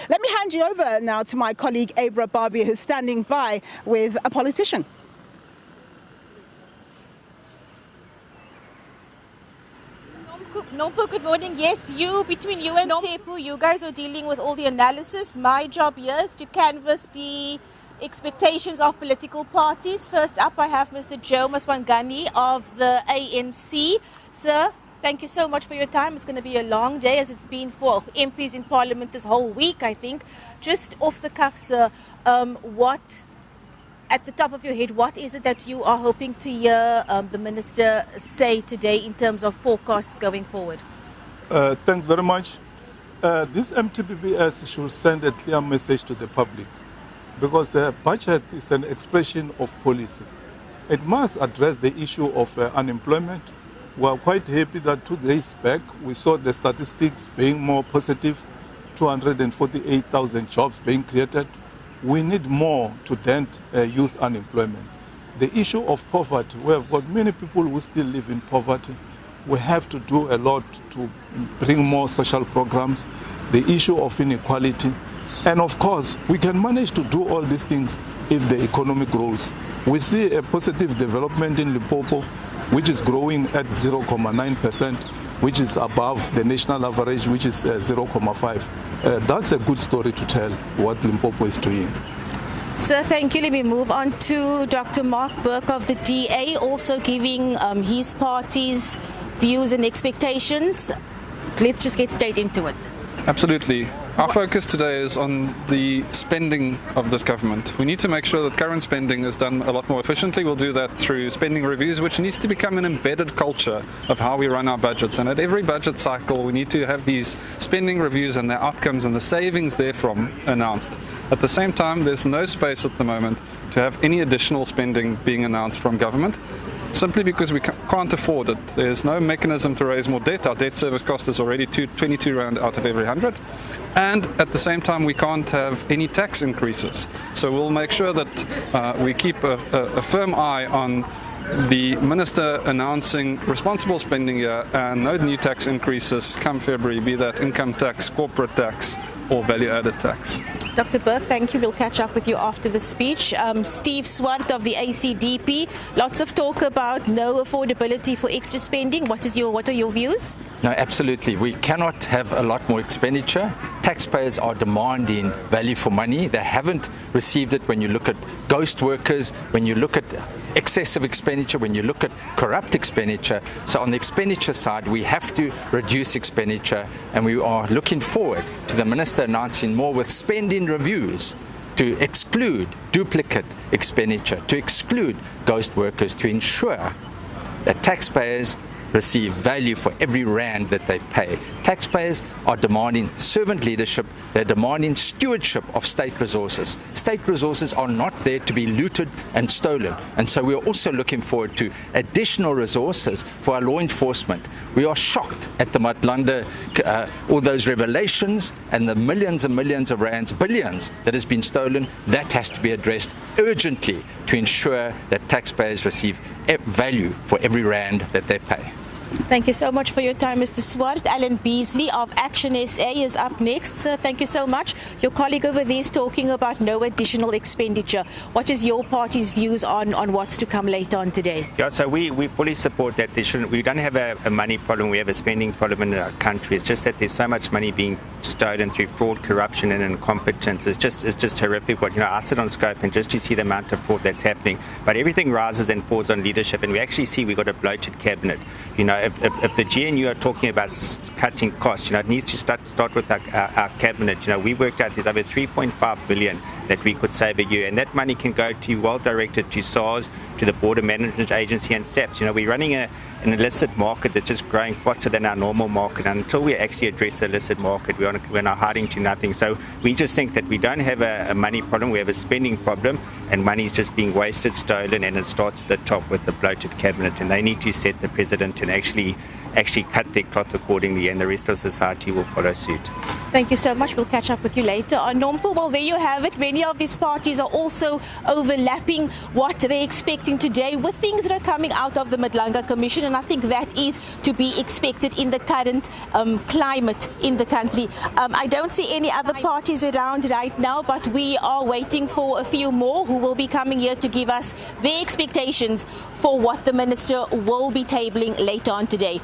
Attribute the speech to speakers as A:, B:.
A: Let me hand you over now to my colleague Abra Barbier, who's standing by with a politician.
B: Nompo, good morning. Yes, between you and Sepu, you guys are dealing with all the analysis. My job here is to canvass the expectations of political parties. First up, I have Mr. Joe Maswangani of the ANC. Sir, thank you so much for your time. It's going to be a long day, as it's been for MPs in Parliament this whole week, I think. Just off the cuff, sir, at the top of your head, what is it that you are hoping to hear the Minister say today in terms of forecasts going forward?
C: Thanks very much. This MTBPS should send a clear message to the public, because the budget is an expression of policy. It must address the issue of unemployment. We are quite happy that 2 days back we saw the statistics being more positive, 248,000 jobs being created. We need more to dent youth unemployment. The issue of poverty, we have got many people who still live in poverty. We have to do a lot to bring more social programs, the issue of inequality. And of course, we can manage to do all these things if the economy grows. We see a positive development in Limpopo, which is growing at 0.9%, which is above the national average, which is 0.5. That's a good story to tell what Limpopo is doing.
B: Sir, thank you. Let me move on to Dr. Mark Burke of the DA, also giving his party's views and expectations. Let's just get straight into it.
D: Absolutely. Our focus today is on the spending of this government. We need to make sure that current spending is done a lot more efficiently. We'll do that through spending reviews, which needs to become an embedded culture of how we run our budgets. And at every budget cycle, we need to have these spending reviews and their outcomes and the savings therefrom announced. At the same time, there's no space at the moment to have any additional spending being announced from government, simply because we can't afford it. There's no mechanism to raise more debt. Our debt service cost is already 22 rand out of every 100. And at the same time, we can't have any tax increases. So we'll make sure that we keep a firm eye on the Minister announcing responsible spending here and no new tax increases come February, be that income tax, corporate tax or value-added tax.
B: Dr. Burke, thank you. We'll catch up with you after the speech. Steve Swart of the ACDP, lots of talk about no affordability for extra spending. What are your views?
E: No, absolutely. We cannot have a lot more expenditure. Taxpayers are demanding value for money. They haven't received it when you look at ghost workers, when you look at excessive expenditure, when you look at corrupt expenditure. So on the expenditure side, we have to reduce expenditure, and we are looking forward to the Minister announcing more with spending reviews to exclude duplicate expenditure, to exclude ghost workers, to ensure that taxpayers receive value for every rand that they pay. Taxpayers are demanding servant leadership. They're demanding stewardship of state resources. State resources are not there to be looted and stolen. And so we're also looking forward to additional resources for our law enforcement. We are shocked at the Matlanda, all those revelations and the millions and millions of rands, billions that has been stolen. That has to be addressed urgently to ensure that taxpayers receive value for every rand that they pay.
B: Thank you so much for your time, Mr. Swart. Alan Beasley of Action SA is up next. Sir, thank you so much. Your colleague over there is talking about no additional expenditure. What is your party's views on what's to come later on today?
F: Yeah, so we fully support that. We don't have a money problem. We have a spending problem in our country. It's just that there's so much money being stolen through fraud, corruption and incompetence. It's just horrific. But I sit on Scope and just to see the amount of fraud that's happening. But everything rises and falls on leadership, and we actually see we've got a bloated cabinet. If the GNU are talking about cutting costs, it needs to start with our cabinet. We worked out there's over 3.5 billion that we could save a year, and that money can go to well-directed to SARS, to the Border Management Agency and SAPS. We're running an illicit market that's just growing faster than our normal market, and until we actually address the illicit market, we're not hiding to nothing. So we just think that we don't have a money problem, we have a spending problem, and money's just being wasted, stolen, and it starts at the top with the bloated cabinet, and they need to set the president and actually actually cut their cloth accordingly, and the rest of society will follow suit.
B: Thank you so much. We'll catch up with you later on. Nompu, well, there you have it. Many of these parties are also overlapping what they're expecting today with things that are coming out of the Madlanga Commission, and I think that is to be expected in the current climate in the country. I don't see any other parties around right now, but we are waiting for a few more who will be coming here to give us their expectations for what the minister will be tabling later on today.